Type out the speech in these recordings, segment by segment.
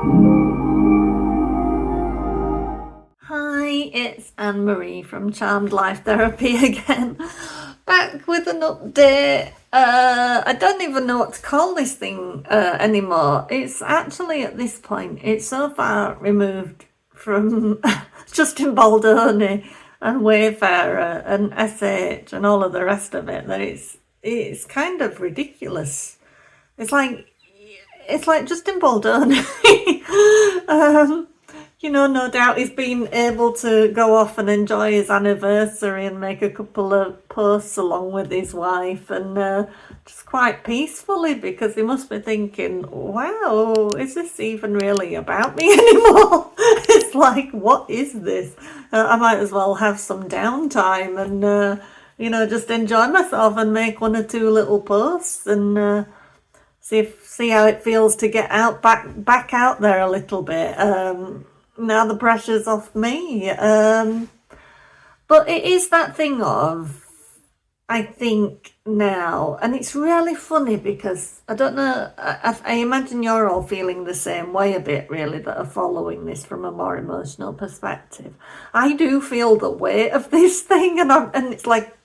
Hi, it's Anne-Marie from Charmed Life Therapy again. Back with an update. I don't even know what to call this thing anymore. It's actually at this point, it's so far removed from Justin Baldoni and Wayfarer and SH and all of the rest of it that it's kind of ridiculous. It's like Justin Baldoni. No doubt he's been able to go off and enjoy his anniversary and make a couple of posts along with his wife and just quite peacefully, because he must be thinking, wow, is this even really about me anymore? It's like, what is this? I might as well have some downtime and, just enjoy myself and make one or two little posts and see how it feels to get back out there a little bit. Now the pressure's off me. But it is that thing of, I think now, and it's really funny because I don't know, I imagine you're all feeling the same way a bit, really, that are following this from a more emotional perspective. I do feel the weight of this thing, and it's like,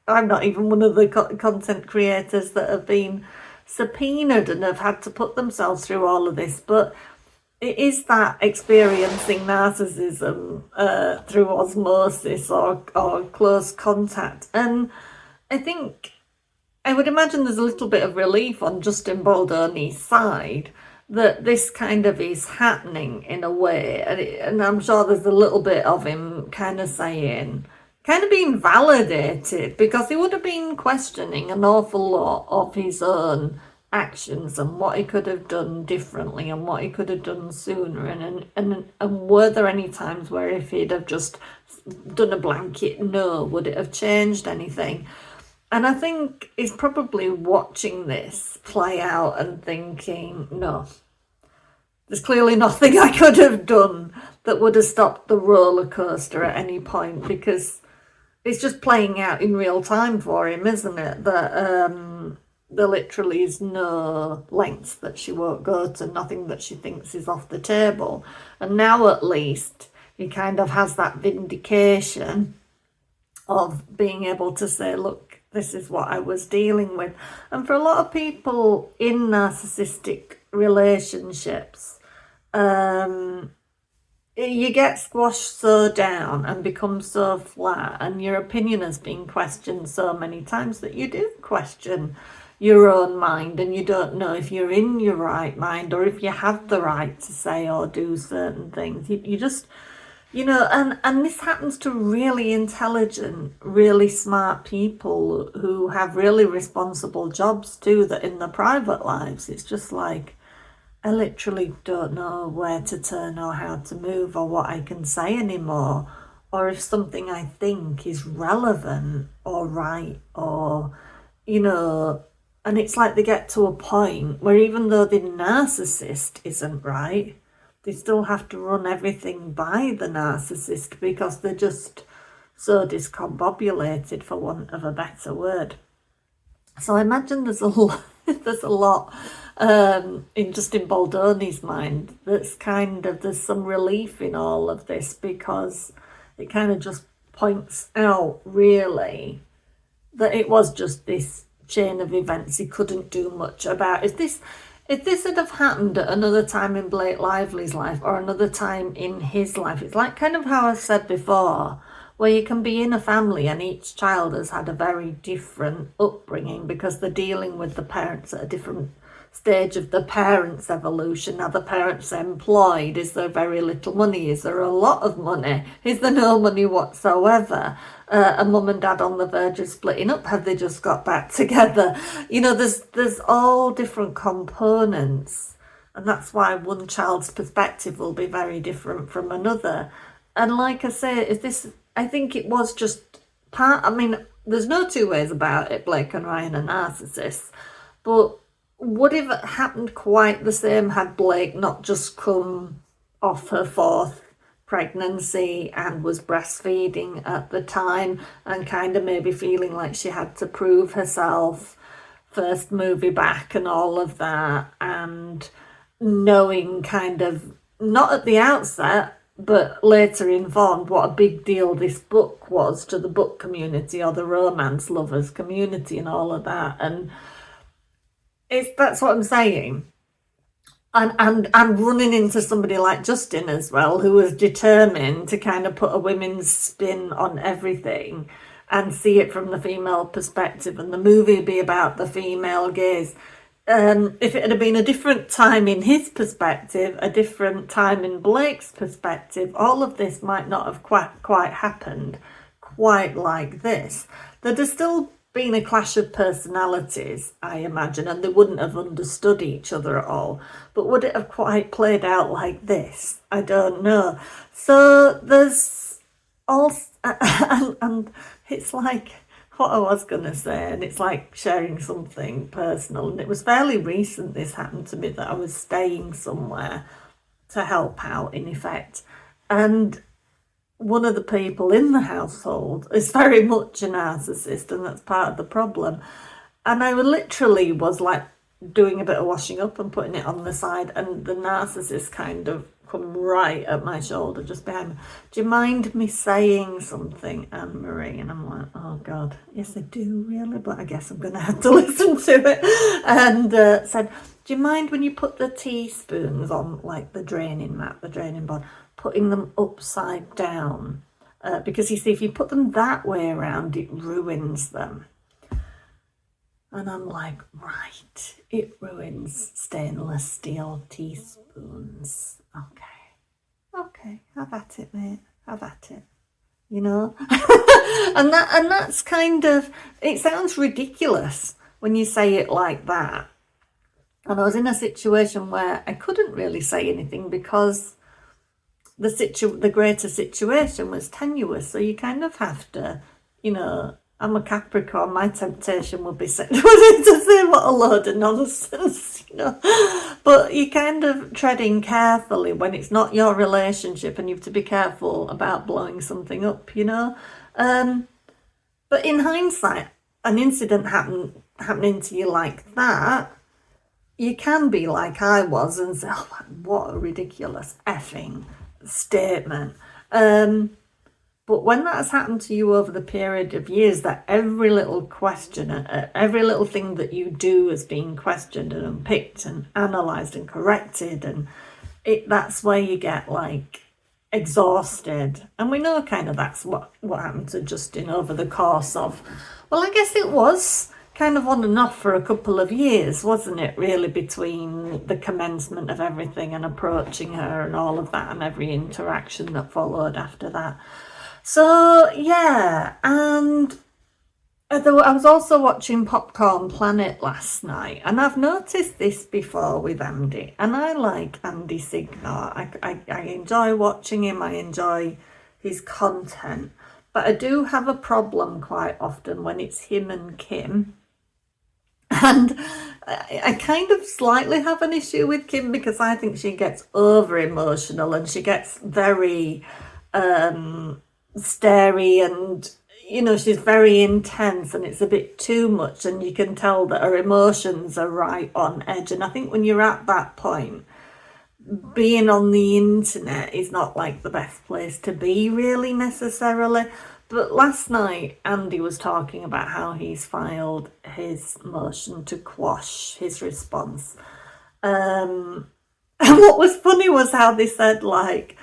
I'm not even one of the content creators that have been subpoenaed and have had to put themselves through all of this, but it is that experiencing narcissism through osmosis or close contact. And I think, I would imagine there's a little bit of relief on Justin Baldoni's side that this kind of is happening in a way. And I'm sure there's a little bit of him kind of being validated, because he would have been questioning an awful lot of his own actions and what he could have done differently and what he could have done sooner, and were there any times where if he'd have just done a blanket no, would it have changed anything? And I think he's probably watching this play out and thinking, no, there's clearly nothing I could have done that would have stopped the roller coaster at any point, because it's just playing out in real time for him, isn't it? That there literally is no lengths that she won't go to, nothing that she thinks is off the table. And now at least he kind of has that vindication of being able to say, look, this is what I was dealing with. And for a lot of people in narcissistic relationships, you get squashed so down and become so flat, and your opinion has been questioned so many times that you do question your own mind, and you don't know if you're in your right mind or if you have the right to say or do certain things. You just, and this happens to really intelligent, really smart people who have really responsible jobs too, that in their private lives, it's just like, I literally don't know where to turn or how to move or what I can say anymore, or if something I think is relevant or right, or, and it's like they get to a point where even though the narcissist isn't right, they still have to run everything by the narcissist because they're just so discombobulated, for want of a better word. So I imagine there's a lot, in Justin Baldoni's mind that's there's some relief in all of this, because it kind of just points out really that it was just this chain of events he couldn't do much about. If this had have happened at another time in Blake Lively's life or another time in his life, it's like kind of how I said before, where you can be in a family and each child has had a very different upbringing because they're dealing with the parents at a different stage of the parents' evolution. Are the parents employed? Is there very little money? Is there a lot of money? Is there no money whatsoever? A mum and dad on the verge of splitting up? Have they just got back together? There's all different components, and that's why one child's perspective will be very different from another. And like I say, I think it was just there's no two ways about it. Blake and Ryan are narcissists, but would it have happened quite the same had Blake not just come off her fourth pregnancy and was breastfeeding at the time and kind of maybe feeling like she had to prove herself, first movie back and all of that, and knowing kind of, not at the outset, but later informed what a big deal this book was to the book community or the romance lovers community and all of that. And that's what I'm saying. And running into somebody like Justin as well, who was determined to kind of put a women's spin on everything and see it from the female perspective, and the movie be about the female gaze. If it had been a different time in his perspective, a different time in Blake's perspective, all of this might not have quite happened quite like this. There'd have still been a clash of personalities, I imagine, and they wouldn't have understood each other at all. But would it have quite played out like this? I don't know. So there's also, and it's like what I was going to say, and it's like sharing something personal. And it was fairly recent this happened to me, that I was staying somewhere to help out, in effect. And one of the people in the household is very much a narcissist, and that's part of the problem. And I literally was like doing a bit of washing up and putting it on the side, and the narcissist kind of come right at my shoulder, just behind me. Do you mind me saying something, Anne-Marie? And I'm like, oh God, yes I do, really, but I guess I'm going to have to listen to it. And said, do you mind when you put the teaspoons on, like the draining mat, the draining board, putting them upside down? Because you see, if you put them that way around, it ruins them. And I'm like, right, it ruins stainless steel teaspoons. Okay, have at it, mate, have at it, you know. and that's kind of, it sounds ridiculous when you say it like that. And I was in a situation where I couldn't really say anything because the greater situation was tenuous. So you kind of have to, you know, I'm a Capricorn, my temptation would be to say what a load of nonsense, you know. But you're kind of treading carefully when it's not your relationship, and you have to be careful about blowing something up, you know. But in hindsight, an incident happening to you like that, you can be like I was and say, oh, what a ridiculous effing statement. But when that's happened to you over the period of years, that every little question, every little thing that you do is being questioned and unpicked and analysed and corrected, and that's where you get like exhausted. And we know kind of that's what happened to Justin over the course of, well, I guess it was kind of on and off for a couple of years, wasn't it, really, between the commencement of everything and approaching her and all of that and every interaction that followed after that. So, yeah, and I was also watching Popcorn Planet last night, and I've noticed this before with Andy, and I like Andy Signore. I enjoy watching him, I enjoy his content, but I do have a problem quite often when it's him and Kim. And I kind of slightly have an issue with Kim because I think she gets over emotional and she gets very starey, and you know, she's very intense and it's a bit too much, and you can tell that her emotions are right on edge. And I think when you're at that point, being on the internet is not like the best place to be, really, necessarily. But last night Andy was talking about how he's filed his motion to quash his response, and what was funny was how they said, like,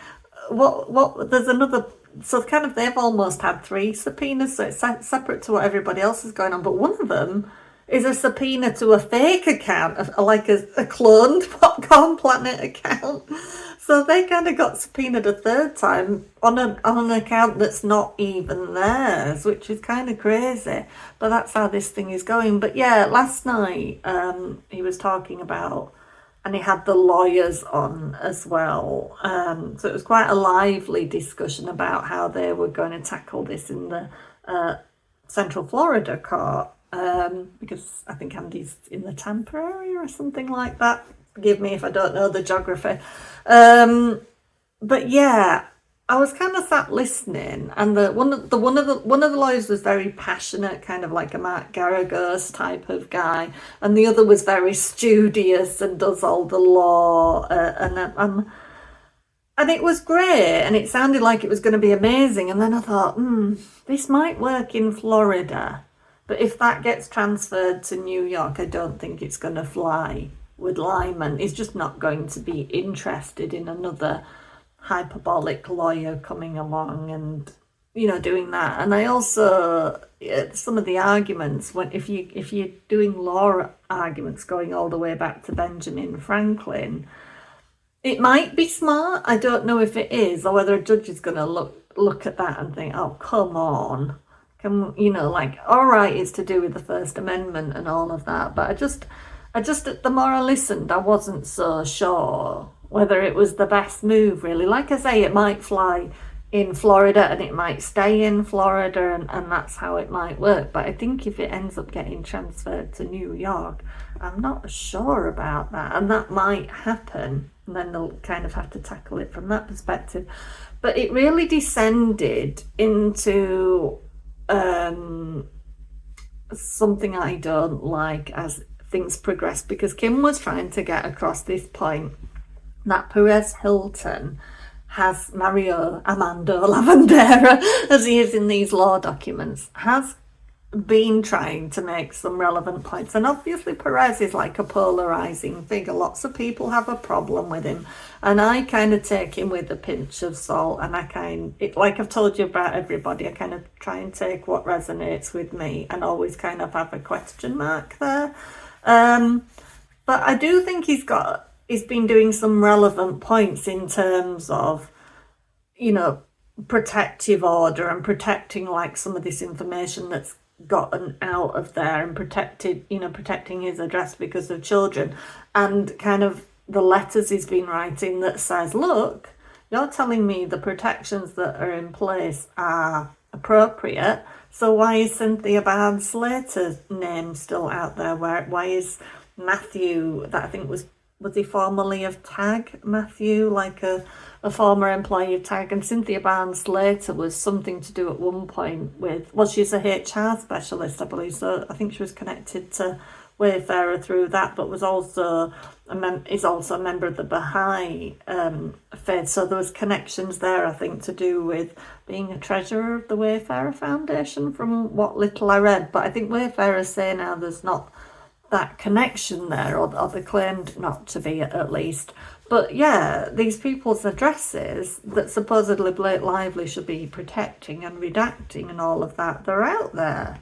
what there's another, so kind of they've almost had 3 subpoenas, so it's separate to what everybody else is going on, but one of them is a subpoena to a fake account, like a cloned Popcorn Planet account. So they kind of got subpoenaed a 3rd time on an account that's not even theirs, which is kind of crazy. But that's how this thing is going. But yeah, last night he was talking about, and he had the lawyers on as well. So it was quite a lively discussion about how they were going to tackle this in the Central Florida court. Because I think Andy's in the Tampa area or something like that. Forgive me if I don't know the geography. But yeah, I was kind of sat listening, and one of the lawyers was very passionate, kind of like a Mark Garagos type of guy, and the other was very studious and does all the law, and it was great, and it sounded like it was going to be amazing. And then I thought, this might work in Florida, but if that gets transferred to New York, I don't think it's going to fly with Lyman. He's just not going to be interested in another hyperbolic lawyer coming along and doing that. And I also, some of the arguments, when if you're doing law arguments going all the way back to Benjamin Franklin, it might be smart. I don't know if it is, or whether a judge is going to look at that and think, oh, come on, like, all right, it's to do with the First Amendment and all of that. But I just the more I listened, I wasn't so sure whether it was the best move, really. Like I say, it might fly in Florida and it might stay in Florida, and that's how it might work. But I think if it ends up getting transferred to New York, I'm not sure about that. And that might happen, and then they'll kind of have to tackle it from that perspective. But it really descended into something I don't like as things progress, because Kim was trying to get across this point that Perez Hilton has Mario Armando Lavandera, as he is in these law documents, has been trying to make some relevant points. And obviously Perez is like a polarizing figure. Lots of people have a problem with him, and I kind of take him with a pinch of salt, and like I've told you about everybody, I kind of try and take what resonates with me and always kind of have a question mark there. But I do think he's been doing some relevant points in terms of, protective order and protecting like some of this information that's gotten out of there, and protecting his address because of children, and kind of the letters he's been writing that says, look, you're telling me the protections that are in place are appropriate, so why is Cynthia Barnes Slater's name still out there? Why is Matthew, that I think was he formerly of TAG, Matthew, like a former employee of TAG, and Cynthia Barnes Slater was something to do at one point with, well, she's a HR specialist, I believe, so I think she was connected to Wayfarer through that, but was also is also a member of the Baha'i faith. So there was connections there, I think, to do with being a treasurer of the Wayfarer Foundation, from what little I read. But I think Wayfarers say now there's not that connection there, or they claimed not to be, at least. But yeah, these people's addresses that supposedly Blake Lively should be protecting and redacting and all of that, they're out there.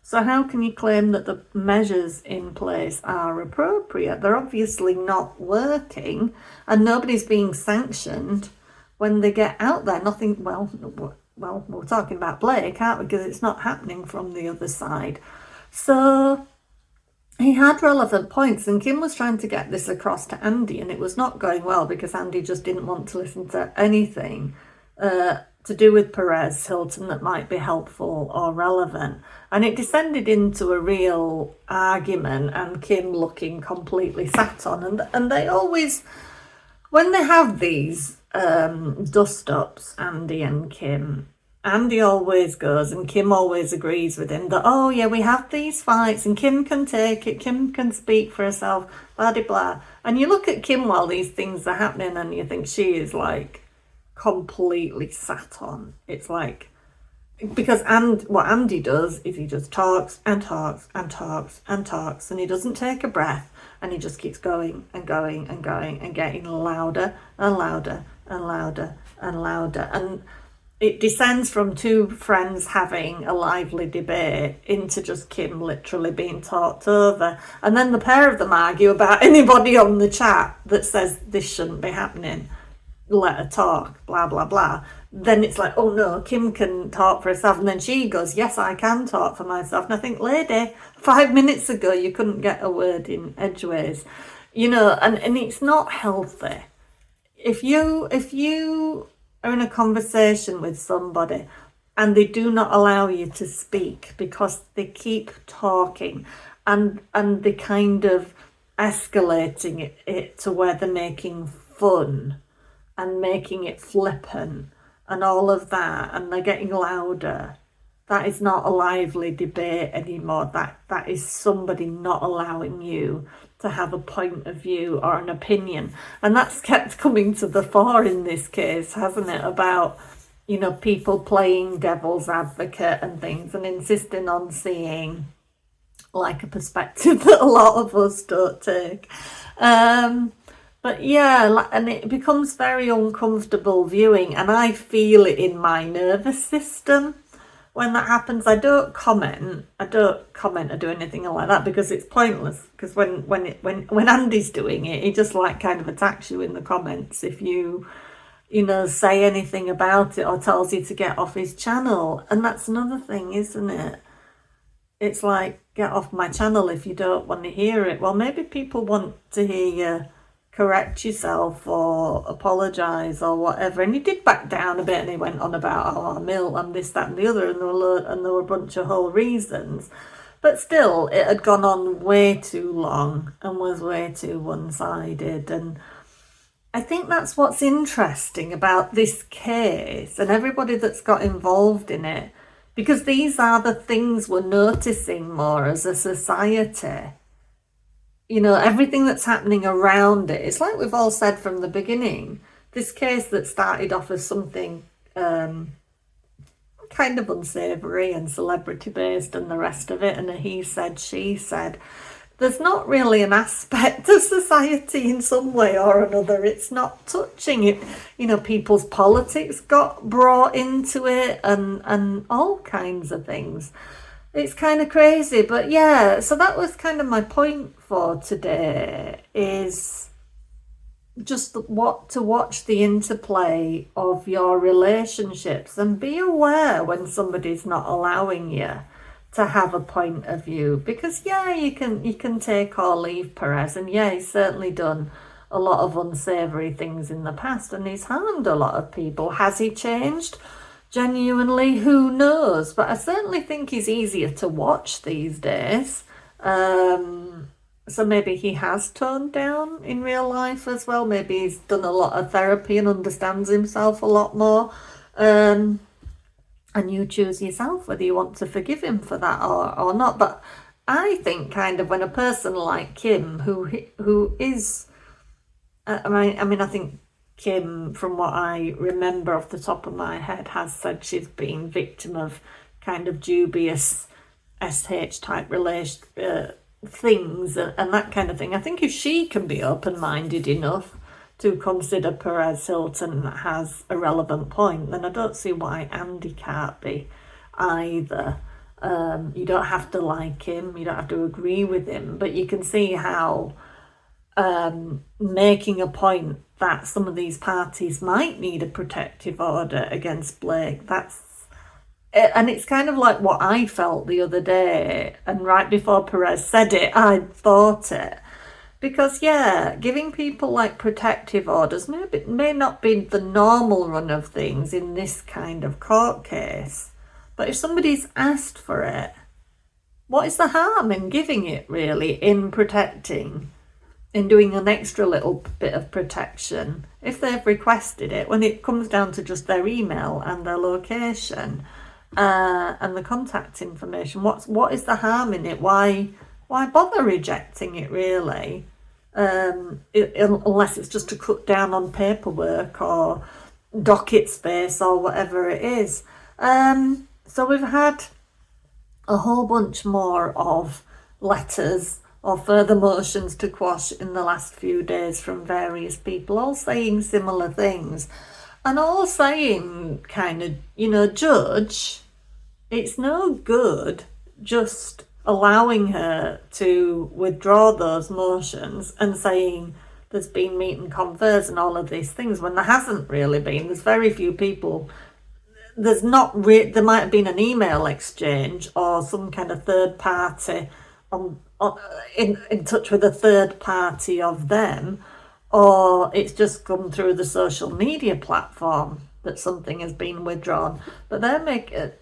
So how can you claim that the measures in place are appropriate? They're obviously not working, and nobody's being sanctioned when they get out there. Nothing, well, we're talking about Blake, aren't we? Because it's not happening from the other side. So he had relevant points, and Kim was trying to get this across to Andy, and it was not going well because Andy just didn't want to listen to anything to do with Perez Hilton that might be helpful or relevant. And it descended into a real argument, and Kim looking completely sat on. And they always, when they have these dust-ups, Andy and Kim, Andy always goes, and Kim always agrees with him, that, oh yeah, we have these fights and Kim can take it, Kim can speak for herself, blah, blah, blah. And you look at Kim while these things are happening and you think she is like completely sat on. It's like, because what Andy does is he just talks and talks and talks and talks, and he doesn't take a breath, and he just keeps going and going and going and getting louder and louder and louder and louder. And it descends from two friends having a lively debate into just Kim literally being talked over. And then the pair of them argue about anybody on the chat that says this shouldn't be happening. Let her talk, blah, blah, blah. Then it's like, oh no, Kim can talk for herself. And then she goes, yes, I can talk for myself. And I think, lady, 5 minutes ago you couldn't get a word in edgeways. And it's not healthy. If you are in a conversation with somebody and they do not allow you to speak because they keep talking and they kind of escalating it to where they're making fun and making it flippant and all of that, and they're getting louder. That is not a lively debate anymore. That is somebody not allowing you to have a point of view or an opinion. And that's kept coming to the fore in this case, hasn't it? About, people playing devil's advocate and things and insisting on seeing like a perspective that a lot of us don't take. But yeah, and it becomes very uncomfortable viewing, and I feel it in my nervous system when that happens. I don't comment or do anything like that, because it's pointless. Because when Andy's doing it, he just like kind of attacks you in the comments if you say anything about it, or tells you to get off his channel. And that's another thing, isn't it? It's like, get off my channel if you don't want to hear it. Well, maybe people want to hear you correct yourself or apologise or whatever. And he did back down a bit, and he went on about, Mill and this, that and the other, and there were a bunch of whole reasons. But still, it had gone on way too long and was way too one-sided. And I think that's what's interesting about this case and everybody that's got involved in it, because these are the things we're noticing more as a society. Everything that's happening around it. It's like we've all said from the beginning, this case that started off as something kind of unsavoury and celebrity-based and the rest of it, and a he said, she said, there's not really an aspect of society in some way or another. It's not touching it. People's politics got brought into it and all kinds of things. It's kind of crazy. But yeah, so that was kind of my point for today, is just to watch the interplay of your relationships and be aware when somebody's not allowing you to have a point of view. Because yeah, you can take or leave Perez, and yeah, he's certainly done a lot of unsavoury things in the past, and he's harmed a lot of people. Has he changed? Genuinely, who knows? But I certainly think he's easier to watch these days. So maybe he has toned down in real life as well. Maybe he's done a lot of therapy and understands himself a lot more. And you choose yourself whether you want to forgive him for that or not. But I think kind of when a person like Kim, who is, I think Kim, from what I remember off the top of my head, has said she's been victim of kind of dubious SH type relation things and that kind of thing. I think if she can be open-minded enough to consider Perez Hilton has a relevant point, then I don't see why Andy can't be either. You don't have to like him, you don't have to agree with him, but you can see how making a point that some of these parties might need a protective order against Blake, and it's kind of like what I felt the other day, and right before Perez said it, I thought it. Because yeah, giving people like protective orders may not be the normal run of things in this kind of court case. But if somebody's asked for it, what is the harm in giving it, really, in protecting, in doing an extra little bit of protection if they've requested it, when it comes down to just their email and their location and the contact information? What is the harm in it? Why bother rejecting it, really? Unless it's just to cut down on paperwork or docket space or whatever it is. So we've had a whole bunch more of letters or further motions to quash in the last few days from various people, all saying similar things, and all saying kind of, Judge, it's no good just allowing her to withdraw those motions and saying there's been meet and confers and all of these things, when there hasn't really been. There's very few people. There's not there might have been an email exchange or some kind of third party in touch with a third party of them, or it's just come through the social media platform that something has been withdrawn. But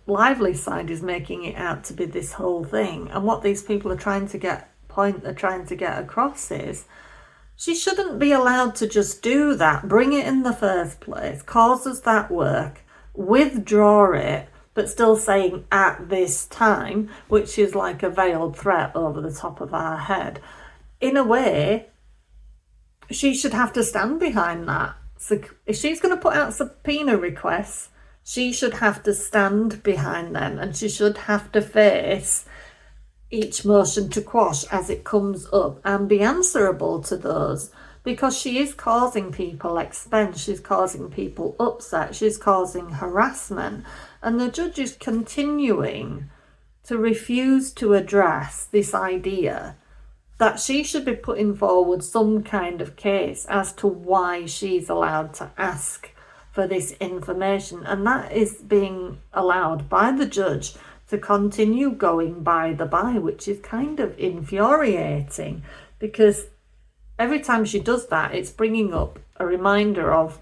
Lively side is making it out to be this whole thing, and what these people are trying to get across is she shouldn't be allowed to just do that, bring it in the first place, cause us that work, withdraw it, but still saying at this time, which is like a veiled threat over the top of our head. In a way, she should have to stand behind that. So if she's going to put out subpoena requests, she should have to stand behind them, and she should have to face each motion to quash as it comes up and be answerable to those, because she is causing people expense, she's causing people upset, she's causing harassment, and the judge is continuing to refuse to address this idea that she should be putting forward some kind of case as to why she's allowed to ask for this information, and that is being allowed by the judge to continue going by the by, which is kind of infuriating, because every time she does that, it's bringing up a reminder of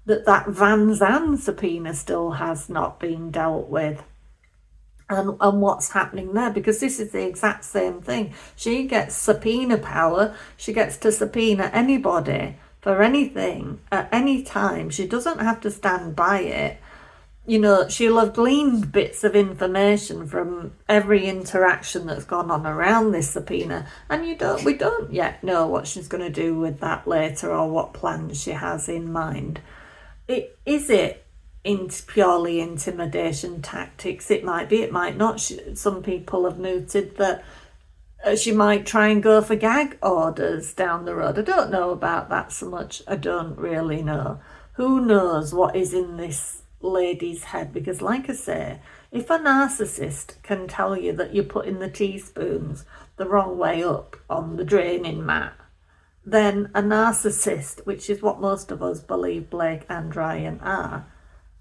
that Van Zandt subpoena still has not been dealt with, and what's happening there, because this is the exact same thing. She gets subpoena power, she gets to subpoena anybody for anything at any time. She doesn't have to stand by it. You know, she'll have gleaned bits of information from every interaction that's gone on around this subpoena, and we don't yet know what she's going to do with that later, or what plans she has in mind. Is it purely intimidation tactics? It might be, it might not. Some people have noted that she might try and go for gag orders down the road. I don't know about that so much. I don't really know. Who knows what is in this lady's head? Because like I say, if a narcissist can tell you that you're putting the teaspoons the wrong way up on the draining mat, then a narcissist, which is what most of us believe Blake and Ryan are,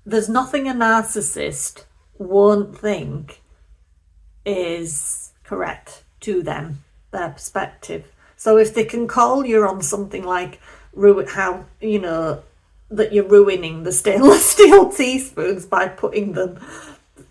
there's nothing a narcissist won't think is correct to them, their perspective. So if they can call you on something like how, you know, that you're ruining the stainless steel teaspoons by putting them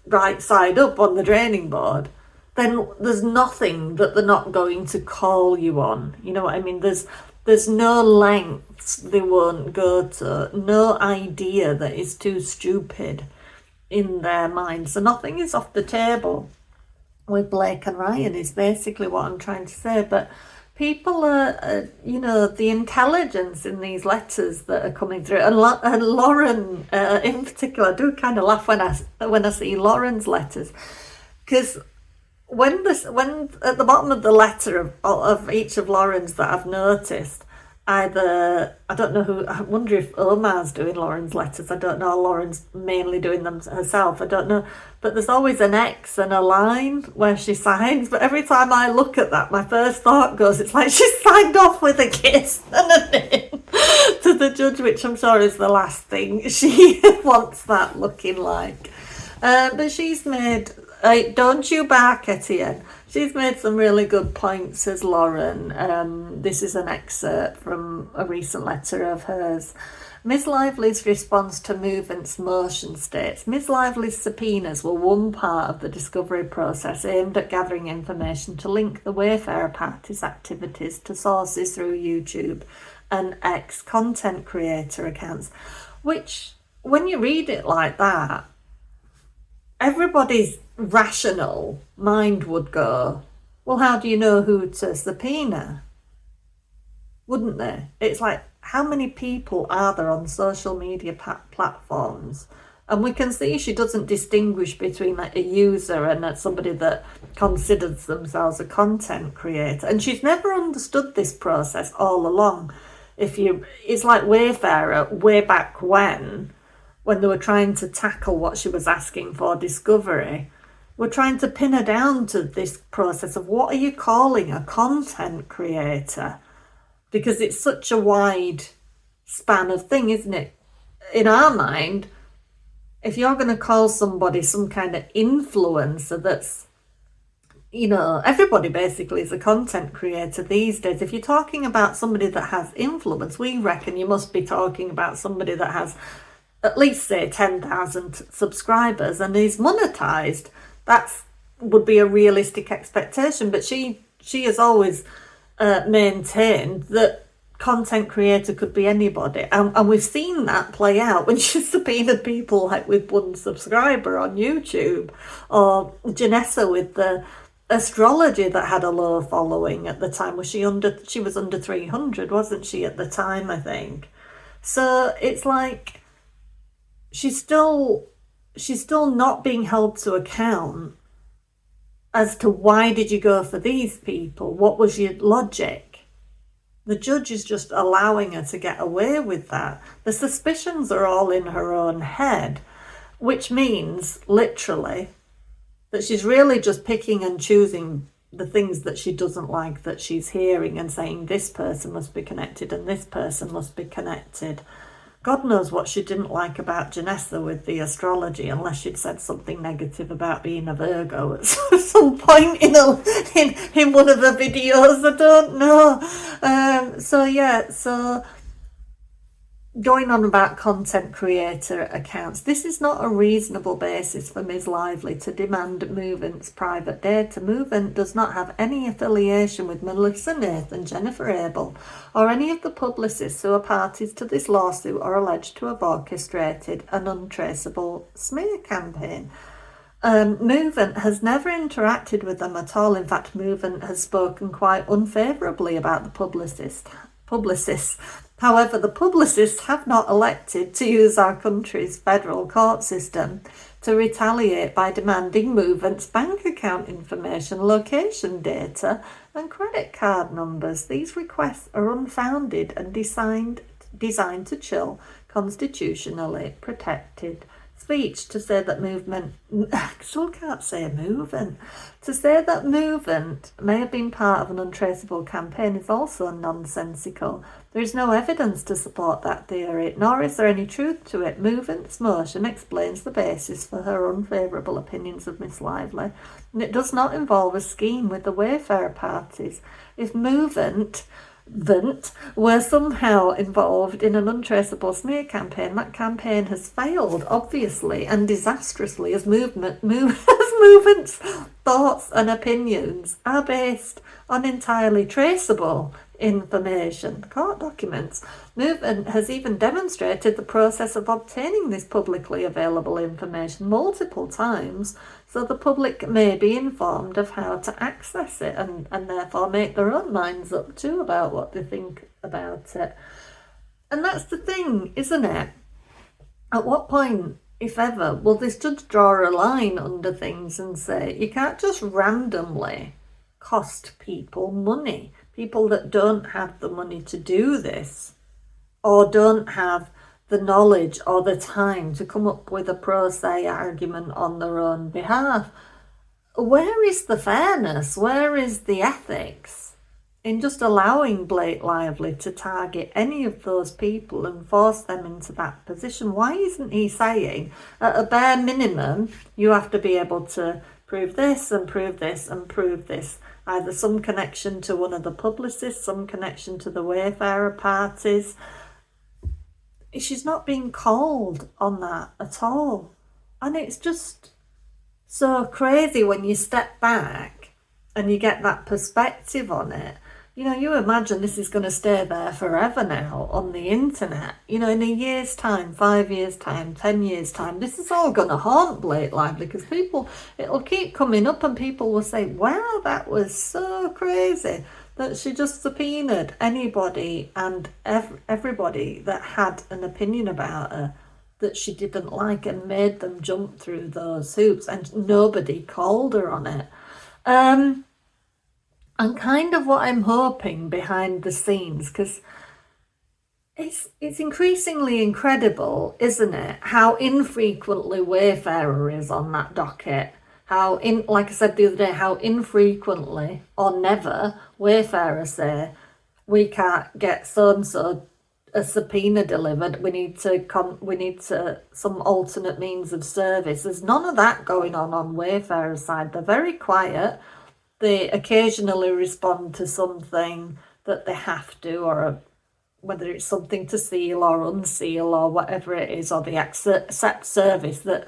right side up on the draining board, then there's nothing that they're not going to call you on. You know what I mean? There's no lengths they won't go to, no idea that is too stupid in their mind. So nothing is off the table with Blake and Ryan, is basically what I'm trying to say. But people are, you know, the intelligence in these letters that are coming through, and Lauren in particular, I do kind of laugh when I see Lauren's letters, because when at the bottom of the letter of each of Lauren's that I've noticed, either, I don't know who, I wonder if Omar's doing Lauren's letters, I don't know, Lauren's mainly doing them herself, I don't know, but there's always an X and a line where she signs, but every time I look at that, my first thought goes, it's like she signed off with a kiss and a name to the judge, which I'm sure is the last thing she wants that looking like. But she's made, don't you bark, Etienne. She's made some really good points, says Lauren. This is an excerpt from a recent letter of hers. Miss Lively's response to Movement's motion states, Miss Lively's subpoenas were one part of the discovery process aimed at gathering information to link the Wayfarer party's activities to sources through YouTube and X content creator accounts, which, when you read it like that, everybody's rational mind would go, well, how do you know who to subpoena? Wouldn't they? It's like, how many people are there on social media platforms? And we can see she doesn't distinguish between like a user and somebody that considers themselves a content creator. And she's never understood this process all along. It's like Wayfarer way back when they were trying to tackle what she was asking for discovery, we're trying to pin her down to this process of what are you calling a content creator? Because it's such a wide span of thing, isn't it? In our mind, if you're going to call somebody some kind of influencer that's, you know, everybody basically is a content creator these days. If you're talking about somebody that has influence, we reckon you must be talking about somebody that has at least, say, 10,000 subscribers and is monetized. That would be a realistic expectation. But she has always maintained that content creator could be anybody, and we've seen that play out when she subpoenaed people like with 1 subscriber on YouTube, or Janessa with the astrology that had a low following at the time. She was under 300, wasn't she, at the time, I think. So it's like she's still not being held to account as to why did you go for these people? What was your logic? The judge is just allowing her to get away with that. The suspicions are all in her own head, which means, literally, that she's really just picking and choosing the things that she doesn't like that she's hearing and saying this person must be connected and this person must be connected. God knows what she didn't like about Janessa with the astrology, unless she'd said something negative about being a Virgo at some point in one of the videos. I don't know. So going on about content creator accounts, this is not a reasonable basis for Ms. Lively to demand Movement's private data. Movement does not have any affiliation with Melissa Nathan, Jennifer Abel, or any of the publicists who are parties to this lawsuit or alleged to have orchestrated an untraceable smear campaign. Movement has never interacted with them at all. In fact, Movement has spoken quite unfavourably about the publicists. However, the publicists have not elected to use our country's federal court system to retaliate by demanding Movement's bank account information, location data, and credit card numbers. These requests are unfounded and designed to chill constitutionally protected speech. To say that Movement, I still can't say Movement, to say that Movement may have been part of an untraceable campaign is also nonsensical. There is no evidence to support that theory, nor is there any truth to it. Movement's motion explains the basis for her unfavourable opinions of Miss Lively, and it does not involve a scheme with the Wayfarer parties. If Movement were somehow involved in an untraceable smear campaign, that campaign has failed, obviously, and disastrously, as Movement's thoughts and opinions are based on entirely traceable information, court documents. Movement has even demonstrated the process of obtaining this publicly available information multiple times, so the public may be informed of how to access it and therefore make their own minds up too about what they think about it. And that's the thing, isn't it? At what point, if ever, will this judge draw a line under things and say, you can't just randomly cost people money, people that don't have the money to do this, or don't have the knowledge or the time to come up with a pro se argument on their own behalf. Where is the fairness? Where is the ethics in just allowing Blake Lively to target any of those people and force them into that position? Why isn't he saying, at a bare minimum, you have to be able to prove this and prove this and prove this? Either some connection to one of the publicists, some connection to the Wayfarer parties. She's not being called on that at all. And it's just so crazy when you step back and you get that perspective on it. You know, you imagine this is going to stay there forever now on the internet. You know, in a year's time, 5 years' time, 10 years' time, this is all going to haunt Blake Lively, because it'll keep coming up and people will say, wow, that was so crazy that she just subpoenaed anybody and everybody that had an opinion about her that she didn't like and made them jump through those hoops, and nobody called her on it. And kind of what I'm hoping behind the scenes, because it's increasingly incredible, isn't it, how infrequently Wayfarer is on that docket. Like I said the other day, how infrequently or never Wayfarer say, we can't get so-and-so a subpoena delivered, we need to some alternate means of service. There's none of that going on Wayfarer's side. They're very quiet. They occasionally respond to something that they have to, or whether it's something to seal or unseal or whatever it is, or they accept service that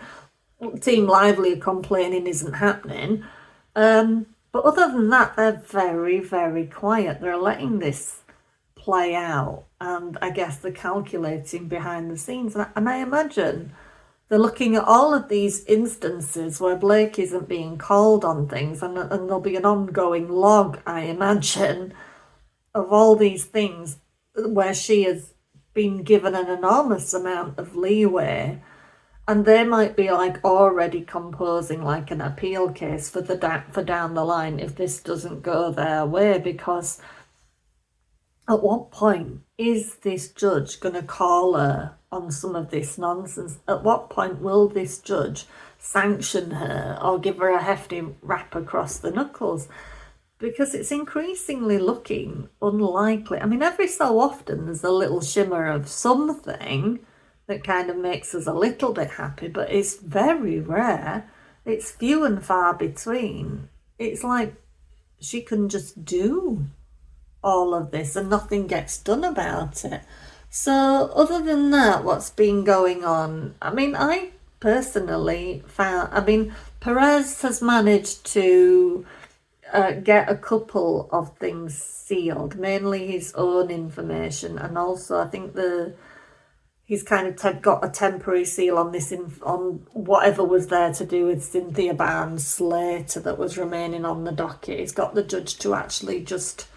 Team Lively are complaining isn't happening. But other than that, they're very, very quiet. They're letting this play out, and I guess the calculating behind the scenes. And I imagine they're looking at all of these instances where Blake isn't being called on things, and there'll be an ongoing log, I imagine, of all these things where she has been given an enormous amount of leeway, and they might be like already composing like an appeal case for down the line if this doesn't go their way, because at what point is this judge going to call her on some of this nonsense? At what point will this judge sanction her or give her a hefty rap across the knuckles? Because it's increasingly looking unlikely. I mean, every so often there's a little shimmer of something that kind of makes us a little bit happy, but it's very rare. It's few and far between. It's like she can just do all of this and nothing gets done about it. So other than that, what's been going on? I mean, I personally found, Perez has managed to get a couple of things sealed, mainly his own information, and also I think he's kind of got a temporary seal on this on whatever was there to do with Cynthia Barnes' later that was remaining on the docket. He's got the judge to actually just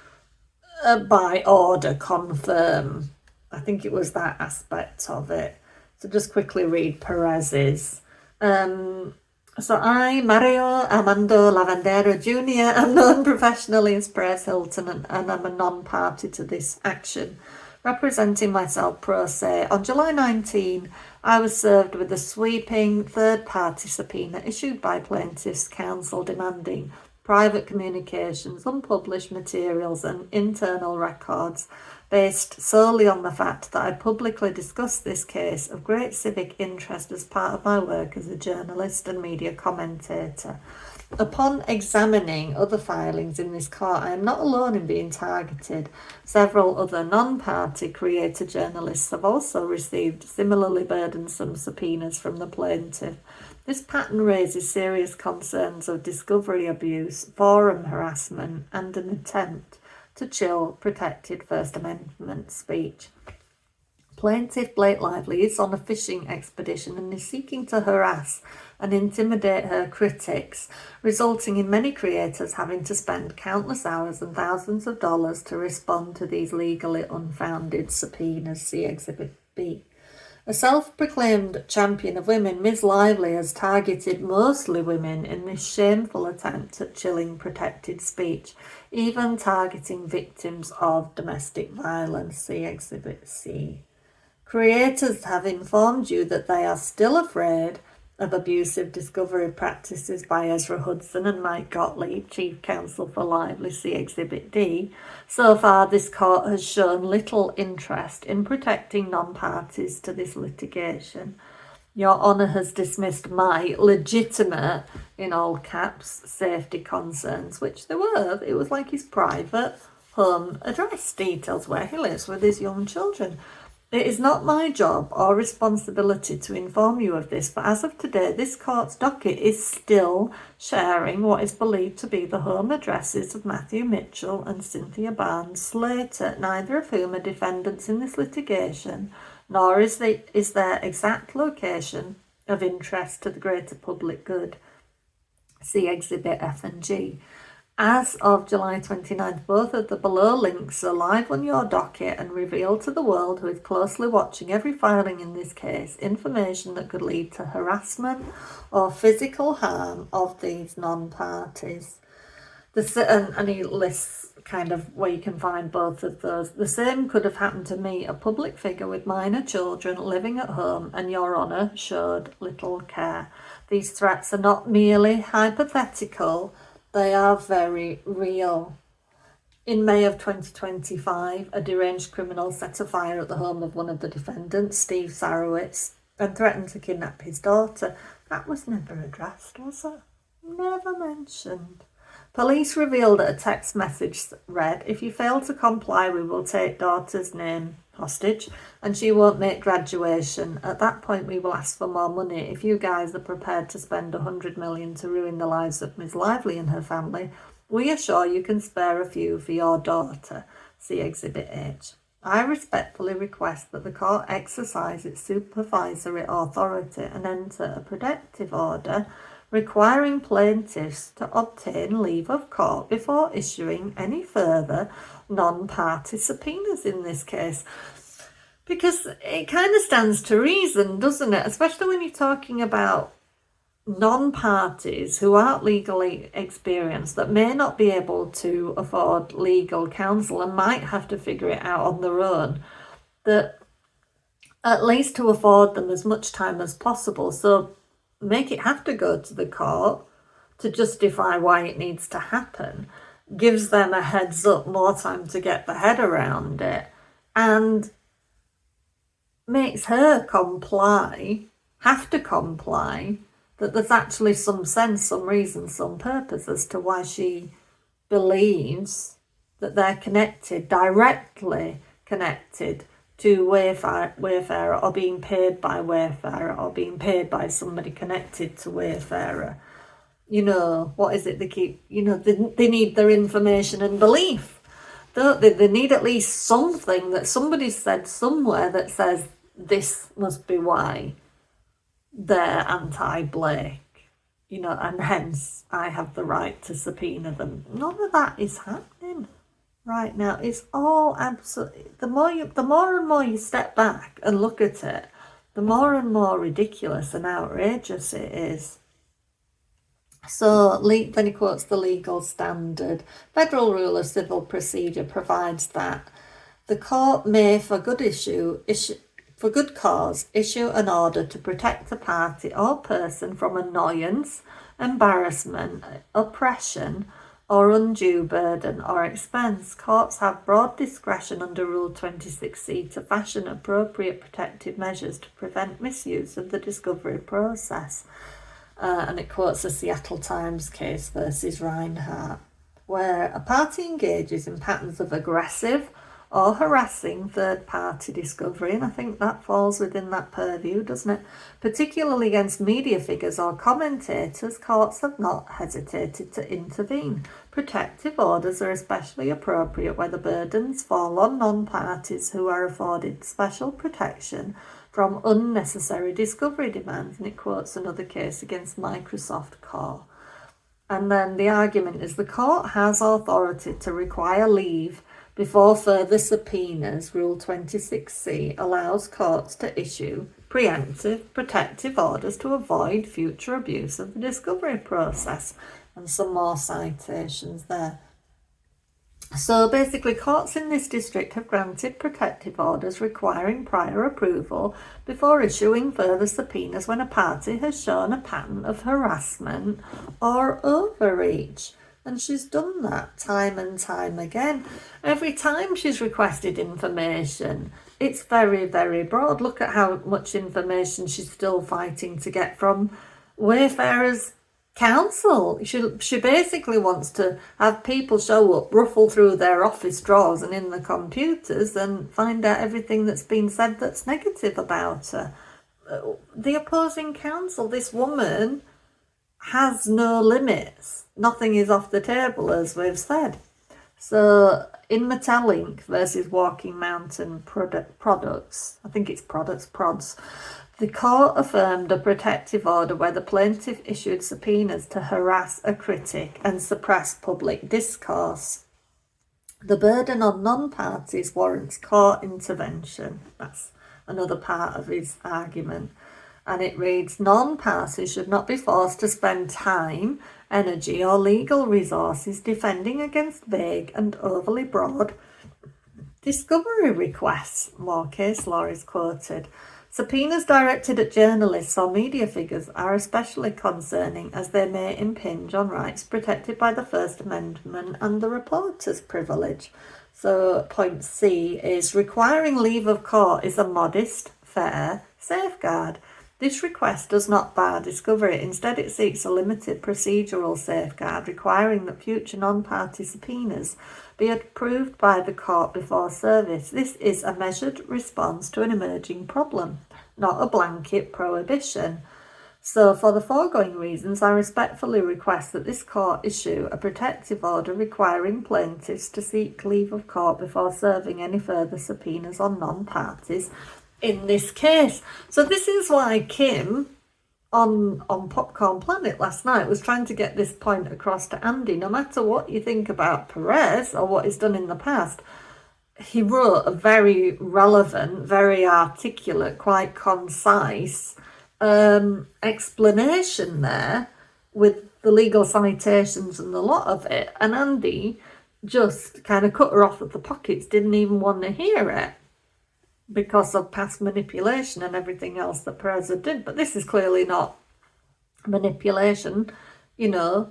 by order confirm. I think it was that aspect of it. So just quickly read Perez's. So I, Mario Armando Lavandera Jr., am known professionally as Perez Hilton, and I'm a non-party to this action, representing myself pro se. On July 19, I was served with a sweeping third-party subpoena issued by plaintiff's counsel demanding private communications, unpublished materials and internal records based solely on the fact that I publicly discussed this case of great civic interest as part of my work as a journalist and media commentator. Upon examining other filings in this court, I am not alone in being targeted. Several other non-party creator journalists have also received similarly burdensome subpoenas from the plaintiff. This pattern raises serious concerns of discovery abuse, forum harassment, and an attempt to chill protected First Amendment speech. Plaintiff Blake Lively is on a fishing expedition and is seeking to harass and intimidate her critics, resulting in many creators having to spend countless hours and thousands of dollars to respond to these legally unfounded subpoenas. See Exhibit B. A self-proclaimed champion of women, Ms. Lively has targeted mostly women in this shameful attempt at chilling protected speech, even targeting victims of domestic violence. See Exhibit C. Creators have informed you that they are still afraid of abusive discovery practices by Ezra Hudson and Mike Gottlieb, Chief Counsel for Lively. See Exhibit D. So far, this court has shown little interest in protecting non-parties to this litigation. Your Honour has dismissed my legitimate, in all caps, safety concerns, which there were. It was like his private home address details where he lives with his young children. It is not my job or responsibility to inform you of this, but as of today, this court's docket is still sharing what is believed to be the home addresses of Matthew Mitchell and Cynthia Barnes Slater, neither of whom are defendants in this litigation, nor is their exact location of interest to the greater public good. See Exhibit F and G. As of July 29th, both of the below links are live on your docket and reveal to the world who is closely watching every filing in this case information that could lead to harassment or physical harm of these non-parties. And he lists kind of where you can find both of those. The same could have happened to me, a public figure with minor children living at home, and Your Honour showed little care. These threats are not merely hypothetical, they are very real. In May of 2025, a deranged criminal set a fire at the home of one of the defendants, Steve Sarowitz, and threatened to kidnap his daughter. That was never addressed, was it? Never mentioned. Police revealed that a text message read, "If you fail to comply, we will take daughter's name hostage and she won't make graduation. At that point, we will ask for more money. If you guys are prepared to spend $100 million to ruin the lives of Ms. Lively and her family, we are sure you can spare a few for your daughter." See Exhibit H. I respectfully request that the court exercise its supervisory authority and enter a protective order requiring plaintiffs to obtain leave of court before issuing any further non-party subpoenas in this case. Because it kind of stands to reason, doesn't it? Especially when you're talking about non-parties who aren't legally experienced, that may not be able to afford legal counsel and might have to figure it out on their own, that at least to afford them as much time as possible, so make it have to go to the court to justify why it needs to happen, gives them a heads up, more time to get their head around it, and makes her have to comply, that there's actually some sense, some reason, some purpose as to why she believes that they're connected, directly connected to Wayfarer, or being paid by Wayfarer, or being paid by somebody connected to Wayfarer. You know, what is it they keep, you know, they need their information and belief, don't they? They need at least something that somebody said somewhere that says this must be why they're anti-Blake, you know, and hence I have the right to subpoena them. None of that is happening right now. It's all absolutely, the more and more you step back and look at it, the more and more ridiculous and outrageous it is. So then he quotes the legal standard. Federal Rule of Civil Procedure provides that the court may, for good cause, issue an order to protect the party or person from annoyance, embarrassment, oppression, or undue burden or expense. Courts have broad discretion under Rule 26C to fashion appropriate protective measures to prevent misuse of the discovery process. And it quotes the Seattle Times case versus Reinhardt, where a party engages in patterns of aggressive or harassing third-party discovery, and I think that falls within that purview, doesn't it? Particularly against media figures or commentators, courts have not hesitated to intervene. Protective orders are especially appropriate where the burdens fall on non-parties who are afforded special protection from unnecessary discovery demands, and it quotes another case against Microsoft Corp. And then the argument is the court has authority to require leave before further subpoenas. Rule 26C allows courts to issue preemptive protective orders to avoid future abuse of the discovery process. And some more citations there. So basically, courts in this district have granted protective orders requiring prior approval before issuing further subpoenas when a party has shown a pattern of harassment or overreach. And she's done that time and time again. Every time she's requested information, it's very, very broad. Look at how much information she's still fighting to get from Wayfarer's counsel. She basically wants to have people show up, ruffle through their office drawers and in the computers and find out everything that's been said that's negative about her. The opposing counsel, this woman, has no limits. Nothing is off the table, as we've said. So in Metallink versus Walking Mountain Products, I think it's Prods, the court affirmed a protective order where the plaintiff issued subpoenas to harass a critic and suppress public discourse. The burden on non-parties warrants court intervention. That's another part of his argument. And it reads, non-parties should not be forced to spend time, energy or legal resources defending against vague and overly broad discovery requests. More case law is quoted. Subpoenas directed at journalists or media figures are especially concerning as they may impinge on rights protected by the First Amendment and the reporter's privilege. So point C is requiring leave of court is a modest, fair safeguard. This request does not bar discovery. Instead, it seeks a limited procedural safeguard requiring that future non-party subpoenas be approved by the court before service. This is a measured response to an emerging problem, not a blanket prohibition. So for the foregoing reasons, I respectfully request that this court issue a protective order requiring plaintiffs to seek leave of court before serving any further subpoenas on non-parties in this case. So this is why Kim on Popcorn Planet last night was trying to get this point across to Andy. No matter what you think about Perez or what he's done in the past, he wrote a very relevant, very articulate, quite concise explanation there with the legal citations and a lot of it. And Andy just kind of cut her off at the pockets, didn't even want to hear it because of past manipulation and everything else that Perez did. But this is clearly not manipulation, you know.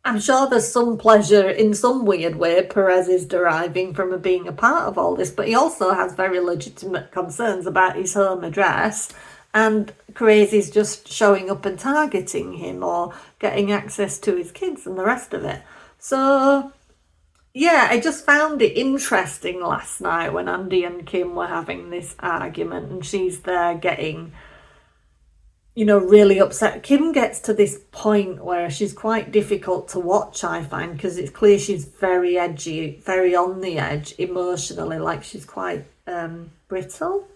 I'm sure there's some pleasure in some weird way Perez is deriving from being a part of all this, but he also has very legitimate concerns about his home address and crazies just showing up and targeting him or getting access to his kids and the rest of it. So yeah, I just found it interesting last night when Andy and Kim were having this argument and she's there getting, you know, really upset. Kim gets to this point where she's quite difficult to watch, I find, because it's clear she's very edgy, very on the edge emotionally, like she's quite brittle.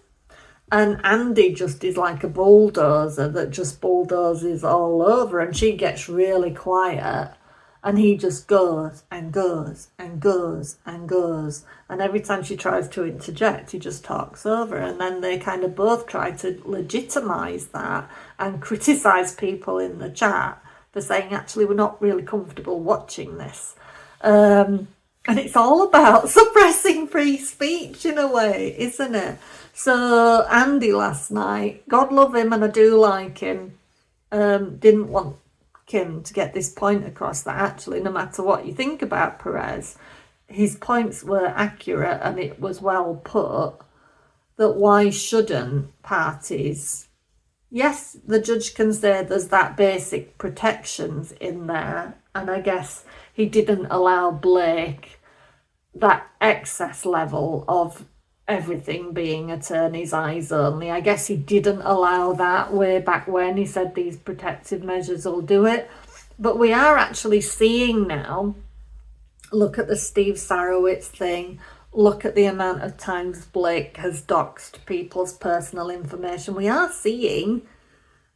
And Andy just is like a bulldozer that just bulldozes all over, and she gets really quiet. And he just goes and goes and goes and goes. And every time she tries to interject, he just talks over. And then they kind of both try to legitimise that and criticise people in the chat for saying, actually, we're not really comfortable watching this. And it's all about suppressing free speech in a way, isn't it? So Andy last night, God love him and I do like him, didn't want Kim to get this point across that actually, no matter what you think about Perez, his points were accurate and it was well put, that why shouldn't parties, yes, the judge can say there's that basic protections in there, and I guess he didn't allow Blake that excess level of everything being attorney's eyes only. I guess he didn't allow that way back when he said these protective measures will do it. But we are actually seeing now, look at the Steve Sarowitz thing, look at the amount of times Blake has doxed people's personal information. We are seeing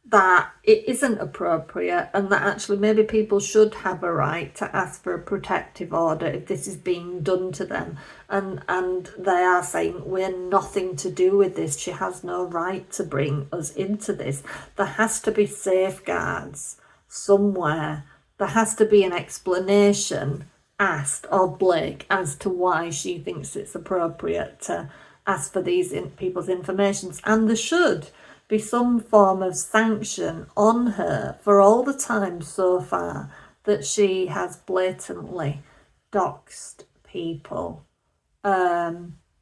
that it isn't appropriate and that actually maybe people should have a right to ask for a protective order if this is being done to them. And they are saying, we're nothing to do with this. She has no right to bring us into this. There has to be safeguards somewhere. There has to be an explanation asked of Blake as to why she thinks it's appropriate to ask for these people's information. And there should be some form of sanction on her for all the time so far that she has blatantly doxed people,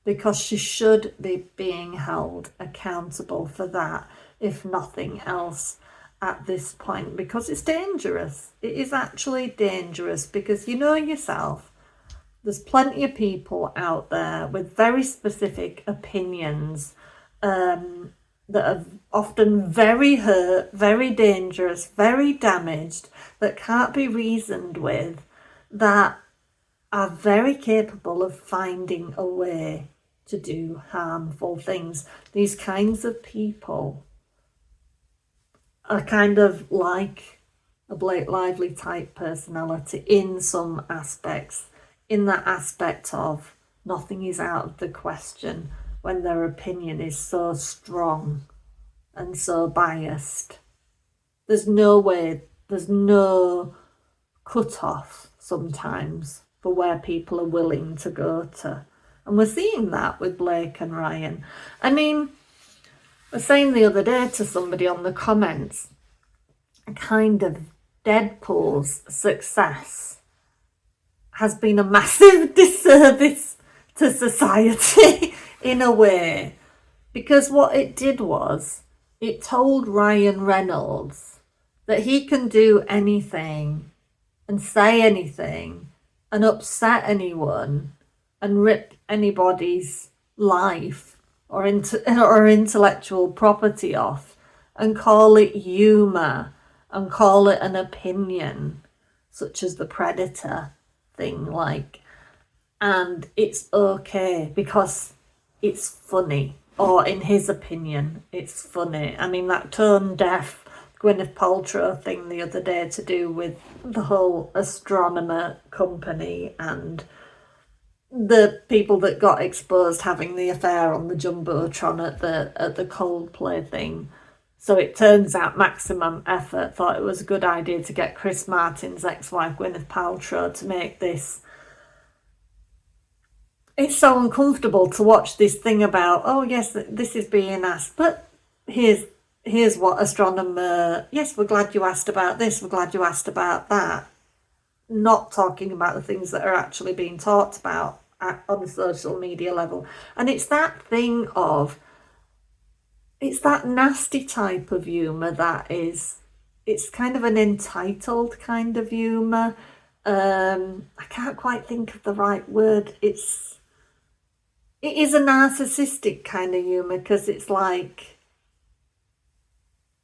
because she should be being held accountable for that, if nothing else at this point, because it's dangerous. It is actually dangerous because you know yourself, there's plenty of people out there with very specific opinions, that are often very hurt, very dangerous, very damaged, that can't be reasoned with, that are very capable of finding a way to do harmful things. These kinds of people are kind of like a Blake Lively type personality in some aspects, in that aspect of nothing is out of the question when their opinion is so strong and so biased. There's no way, there's no cut-off sometimes for where people are willing to go to. And we're seeing that with Blake and Ryan. I mean, I was saying the other day to somebody on the comments, kind of Deadpool's success has been a massive disservice to society in a way, because what it did was it told Ryan Reynolds that he can do anything and say anything and upset anyone and rip anybody's life or intellectual property off and call it humour and call it an opinion, such as the predator thing, like, and it's okay because it's funny, or in his opinion, it's funny. I mean, that tone deaf Gwyneth Paltrow thing the other day to do with the whole astronomer company and the people that got exposed having the affair on the Jumbotron at the Coldplay thing. So it turns out Maximum Effort thought it was a good idea to get Chris Martin's ex-wife Gwyneth Paltrow to make this. It's so uncomfortable to watch this thing about, oh yes, this is being asked, but here's what astronomer, yes, we're glad you asked about this, we're glad you asked about that. Not talking about the things that are actually being talked about on a social media level. And it's that thing of, it's that nasty type of humour that is, it's kind of an entitled kind of humour. I can't quite think of the right word. It is a narcissistic kind of humour, because it's like,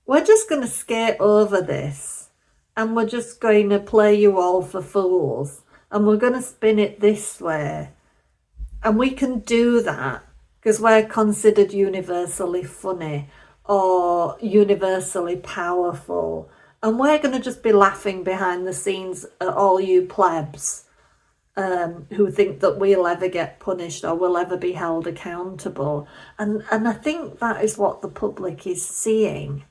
we're just going to skate over this and we're just going to play you all for fools and we're going to spin it this way. And we can do that because we're considered universally funny or universally powerful. And we're going to just be laughing behind the scenes at all you plebs who think that we'll ever get punished or will ever be held accountable. And I think that is what the public is seeing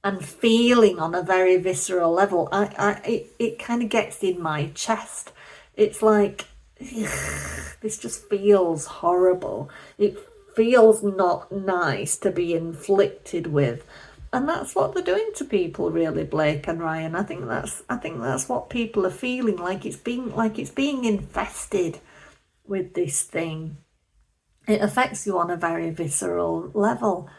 and feeling on a very visceral level. It kind of gets in my chest. It's like, this just feels horrible. It feels not nice to be inflicted with. And that's what they're doing to people, really, Blake and Ryan. I think that's what people are feeling, like it's being infested with this thing. It affects you on a very visceral level.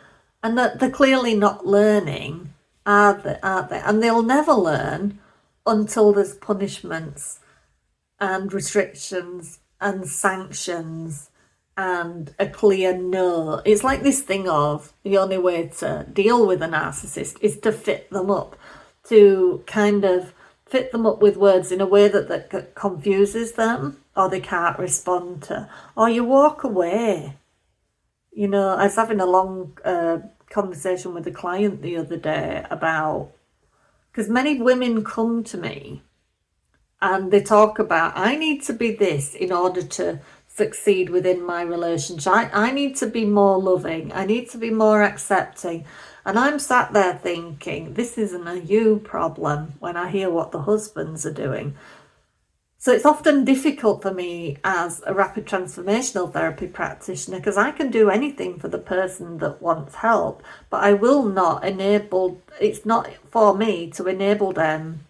And that they're clearly not learning, aren't they? And they'll never learn until there's punishments and restrictions and sanctions and a clear no. It's like this thing of the only way to deal with a narcissist is to fit them up, to kind of fit them up with words in a way that confuses them or they can't respond to, or you walk away. You know, I was having a long conversation with a client the other day about, because many women come to me and they talk about, I need to be this in order to succeed within my relationship. I need to be more loving. I need to be more accepting. And I'm sat there thinking, this isn't a you problem when I hear what the husbands are doing. So it's often difficult for me as a rapid transformational therapy practitioner, because I can do anything for the person that wants help, but I will not enable, it's not for me to enable them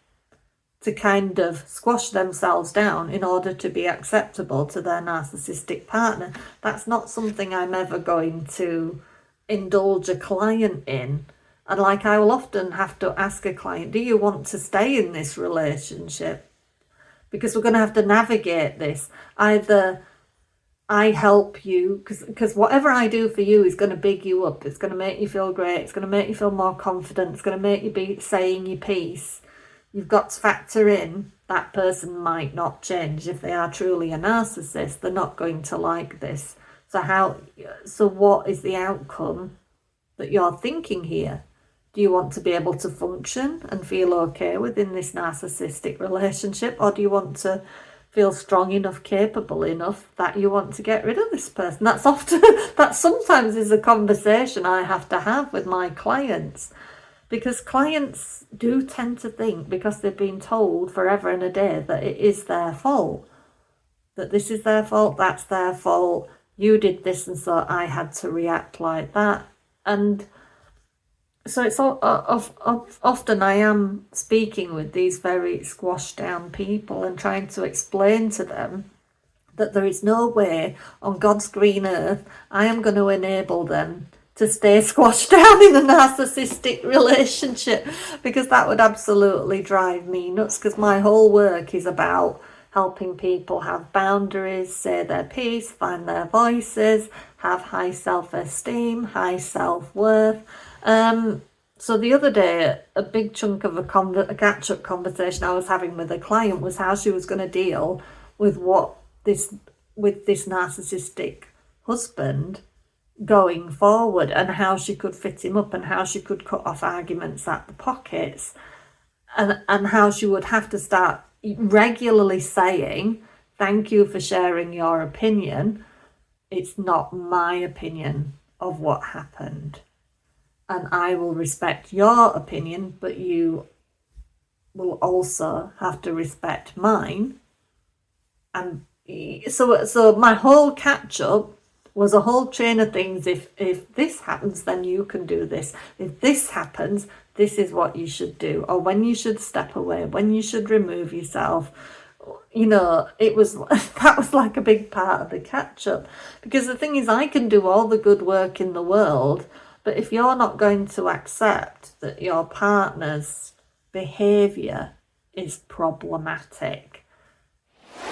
to kind of squash themselves down in order to be acceptable to their narcissistic partner. That's not something I'm ever going to indulge a client in. And like, I will often have to ask a client, do you want to stay in this relationship? Because we're going to have to navigate this. Either I help you, because whatever I do for you is going to big you up. It's going to make you feel great. It's going to make you feel more confident. It's going to make you be saying your piece. You've got to factor in that person might not change. If they are truly a narcissist, they're not going to like this. So what is the outcome that you're thinking here? Do you want to be able to function and feel okay within this narcissistic relationship? Or do you want to feel strong enough, capable enough that you want to get rid of this person? That sometimes is a conversation I have to have with my clients. Because clients do tend to think, because they've been told forever and a day that it is their fault, that this is their fault, that's their fault, you did this and so I had to react like that. And so it's often I am speaking with these very squashed down people and trying to explain to them that there is no way on God's green earth I am going to enable them to stay squashed down in a narcissistic relationship, because that would absolutely drive me nuts, because my whole work is about helping people have boundaries, say their piece, find their voices, have high self-esteem, high self-worth. So the other day, a big chunk of a catch-up conversation I was having with a client was how she was going to deal with this narcissistic husband going forward, and how she could fit him up, and how she could cut off arguments at the pockets, and how she would have to start regularly saying, thank you for sharing your opinion. It's not my opinion of what happened. And I will respect your opinion, but you will also have to respect mine. And so my whole catch up was a whole chain of things. If this happens, then you can do this. If this happens, this is what you should do, or when you should step away, when you should remove yourself. You know, it was that was like a big part of the catch up, because the thing is, I can do all the good work in the world, but if you're not going to accept that your partner's behaviour is problematic,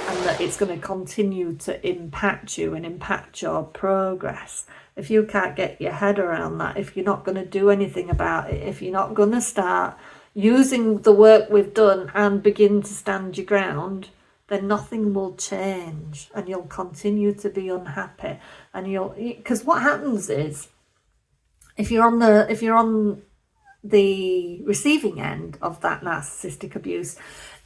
and that it's going to continue to impact you and impact your progress, if you can't get your head around that, if you're not going to do anything about it, if you're not going to start using the work we've done and begin to stand your ground, then nothing will change, and you'll continue to be unhappy. And because what happens is, if you're on the receiving end of that narcissistic abuse,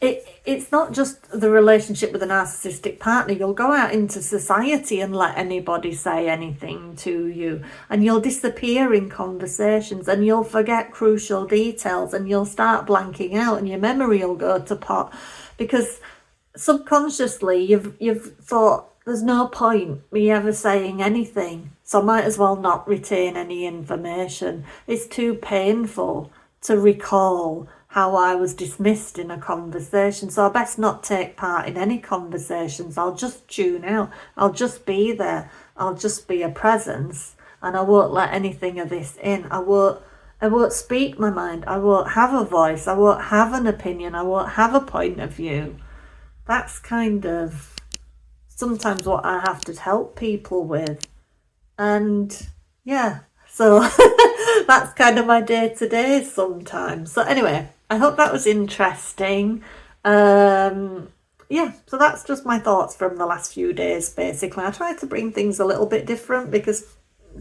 it's not just the relationship with a narcissistic partner. You'll go out into society and let anybody say anything to you, and you'll disappear in conversations, and you'll forget crucial details, and you'll start blanking out, and your memory will go to pot, because subconsciously you've thought, there's no point me ever saying anything, so I might as well not retain any information. It's too painful to recall how I was dismissed in a conversation, so I best not take part in any conversations. I'll just tune out. I'll just be there. I'll just be a presence, and I won't let anything of this in. I won't speak my mind. I won't have a voice. I won't have an opinion. I won't have a point of view. That's kind of sometimes what I have to help people with. And yeah, so that's kind of my day-to-day sometimes. So anyway, I hope that was interesting. Yeah, so that's just my thoughts from the last few days, basically. I try to bring things a little bit different, because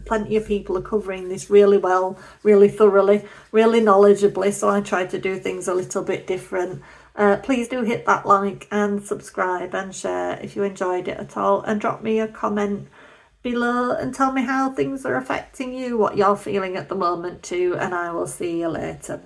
plenty of people are covering this really well, really thoroughly, really knowledgeably, so I try to do things a little bit different. Please do hit that like and subscribe and share if you enjoyed it at all, and drop me a comment below and tell me how things are affecting you, what you're feeling at the moment too, and I will see you later.